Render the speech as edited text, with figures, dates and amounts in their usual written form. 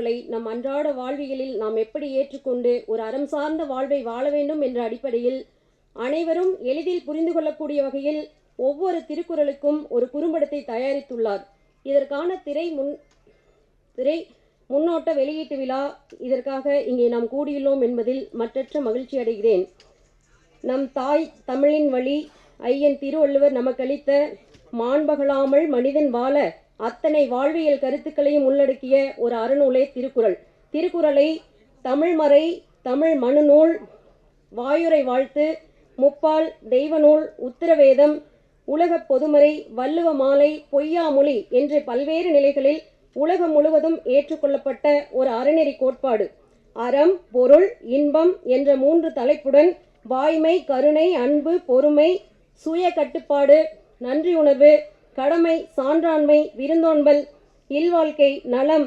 திருக்குறளை நம் அன்றாட வாழ்வியலில் நாம் எப்படி ஏற்றுக்கொண்டு ஒரு அறம் சார்ந்த வாழ்வை வாழ வேண்டும் என்ற அடிப்படையில் அனைவரும் எளிதில் புரிந்து கொள்ளக்கூடிய வகையில் ஒவ்வொரு திருக்குறளுக்கும் ஒரு குறும்படத்தை தயாரித்துள்ளார். இதற்கான திரை முன்னோட்ட வெளியீட்டு விழா, இதற்காக இங்கே நாம் கூடியுள்ளோம் என்பதில் மற்றற்ற மகிழ்ச்சி அடைகிறேன். நம் தாய் தமிழின் வழி ஐயன் திருவள்ளுவர் நமக்களித்த மாண்பகலாமல் மனிதன் வாழ அத்தனை வாழ்வியல் கருத்துக்களையும் உள்ளடக்கிய ஒரு அறநூலே திருக்குறள். திருக்குறளை தமிழ்மறை, தமிழ் மனுநூல், வாயுரை வாழ்த்து, முப்பால், தெய்வநூல், உத்தரவேதம், உலகப் பொதுமறை, வள்ளுவ மாலை, பொய்யாமொழி என்று பல்வேறு நிலைகளில் உலகம் முழுவதும் ஏற்றுக்கொள்ளப்பட்ட ஒரு அறநெறி கோட்பாடு. அறம், பொருள், இன்பம் என்ற 3 தலைப்புடன் வாய்மை, கருணை, அன்பு, பொறுமை, சுய கட்டுப்பாடு, நன்றியுணர்வு, கடமை, சான்றாண்மை, விருந்தோன்பல், இல்வாழ்க்கை, நலம்